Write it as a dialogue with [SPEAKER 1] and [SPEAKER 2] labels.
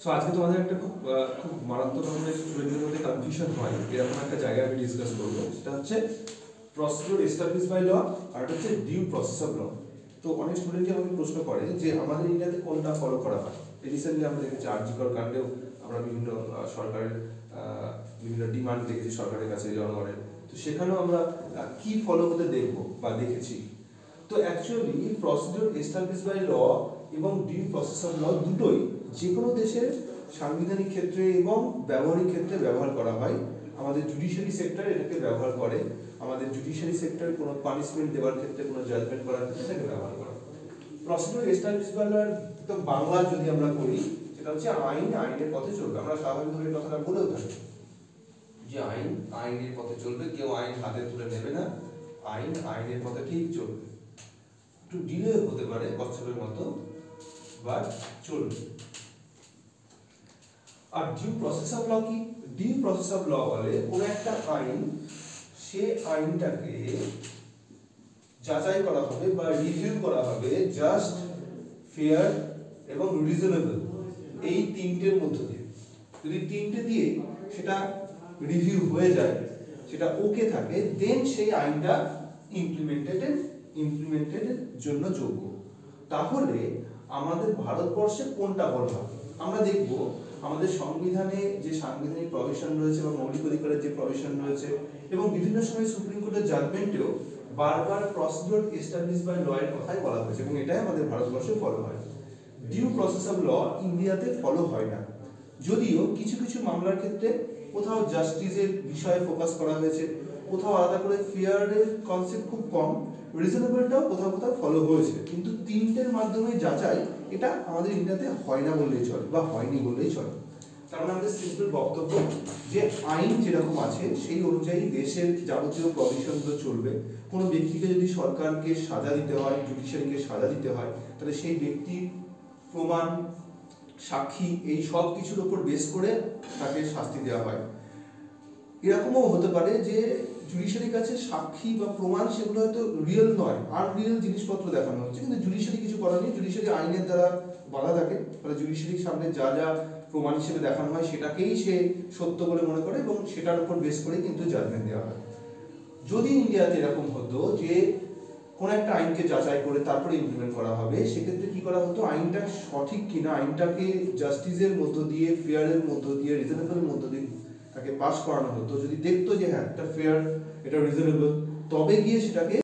[SPEAKER 1] So আজকে তোমাদের একটা খুব মারাত্মক ধরনের স্টুডেন্টদের মধ্যে কনফিউশন হয়, এরকম একটা জায়গায় আমি ডিসকাস করবো। সেটা হচ্ছে প্রসিডিউর এস্টাবলিশ বাই ল আর হচ্ছে ডিউ প্রসেস অফ ল। তো অনেক স্টুডেন্টই আমাকে প্রশ্ন করে যে আমাদের ইন্ডিয়াতে কোনটা ফলো করা হয়। রিসেন্টলি আমরা দেখেছি আরজিকর কাণ্ডেও আমরা বিভিন্ন সরকারের বিভিন্ন ডিমান্ড দেখেছি সরকারের কাছে জনগণের। তো সেখানেও আমরা কি ফলো হতে দেখবো বা দেখেছি। তো actually procedure establish by law এবং ডিউ প্রসেস অফ ল দুটোই যে কোনো দেশের সাংবিধানিক ক্ষেত্রে এবং ব্যবহারিক ক্ষেত্রে ব্যবহার করা হয়। আমাদের জুডিশিয়ারি সেক্টর এটাকে ব্যবহার করে, আমাদের জুডিশিয়ারি সেক্টর কোনো পানিশমেন্ট দেওয়ার ক্ষেত্রে, কোনো জাজমেন্ট করার ক্ষেত্রে এটাকে ব্যবহার করে। প্রসিডিউর এস্টাবলিশ বাই ল তো বাংলা যদি আমরা করি, সেটা হচ্ছে আইন আইনের পথে চলবে। আমরা স্বাভাবিকভাবে কথাটা বলেও থাকি যে আইন আইনের পথে চলবে, কেউ আইন হাতে তুলে নেবে না, আইন আইনের পথে ঠিক চলবে। একটু ডিলে হতে পারে কচ্ছপের মতো, বাট চলবে। আর ডিউ প্রসেস অফ ল কি? ডিউ প্রসেস অফ ল বলে কোন একটা আইন, সে আইনটাকে যাচাই করা হবে বা রিভিউ করা হবে জাস্ট, ফেয়ার এবং রিজনেবল, এই তিনটের মধ্যে দিয়ে। যদি তিনটে দিয়ে সেটা রিভিউ হয়ে যায়, সেটা ওকে থাকে, দেন সেই আইনটা ইমপ্লিমেন্টেডের জন্য যোগ্য। তাহলে আমাদের ভারতবর্ষে কোনটা বলা হবে? আমরা দেখব আমাদের সংবিধানে যে সাংবিধানিক প্রভিশন রয়েছে বা মৌলিক অধিকারের যে প্রভিশন রয়েছে, এবং বিভিন্ন সময় সুপ্রিম কোর্টের জাজমেন্টেও বারবার প্রসিডিউর এস্টাবলিশ বাই ল এর কথাই বলা হয়েছে, এবং এটাই আমাদের ভারতবর্ষে ফলো হয়। ডিউ প্রসেস অফ ল ইন্ডিয়াতে ফলো হয় না, যদিও কিছু কিছু মামলার ক্ষেত্রে কোথাও জাস্টিসের বিষয়ে ফোকাস করা হয়েছে, কোথাও আলাদা করে ফেয়ারের কনসেপ্ট খুব কম, রিজনেবলটাও কোথাও কোথাও ফলো হয়েছে, কিন্তু তিনটের মাধ্যমে যাচাই এটা আমাদের ইন্ডিয়াতে হয় না বললেই চলে বা হয়নি বললেই চলে। কারণ আমাদের সিম্পল বক্তব্য যে আইন যেরকম আছে সেই অনুযায়ী দেশের যাবতীয় প্রভিশনগুলো চলবে। কোনো ব্যক্তিকে যদি সরকারকে সাজা দিতে হয়, জুডিশিয়ারিকে সাজা দিতে হয়, তাহলে সেই ব্যক্তির প্রমাণ, সাক্ষী, এই সব কিছুর উপর বেস করে তাকে শাস্তি দেওয়া হয়। এরকমও হতে পারে যে জুডিশিয়ারির কাছে সাক্ষী বা প্রমাণ সেগুলো হয়তো রিয়েল নয়, আনরিয়েল জিনিসপত্র দেখানো হচ্ছে, কিন্তু জুডিশিয়ারি কিছু করার নেই, জুডিশিয়ারি আইনের দ্বারা বাধা থাকে, ফলে জুডিশিয়ারির সামনে যা যা প্রমাণ হিসেবে দেখানো হয় সেটাকেই সে সত্য বলে মনে করে এবং সেটার উপর বেস করে কিন্তু জাজমেন্ট দেওয়া হয়। যদি ইন্ডিয়াতে এরকম হতো যে কোন একটা আইনকে যাচাই করে তারপরে ইমপ্লিমেন্ট করা হবে, সেক্ষেত্রে কি করা হতো, আইনটা সঠিক কিনা, আইনটাকে জাস্টিসের মধ্য দিয়ে, ফেয়ারের মধ্য দিয়ে, রিজনেবলের মধ্য দিয়ে তাকে পাস করানো হতো। যদি দেখতো যে হ্যাঁ এটা ফেয়ার, এটা রিজনেবল, তবে গিয়ে সেটাকে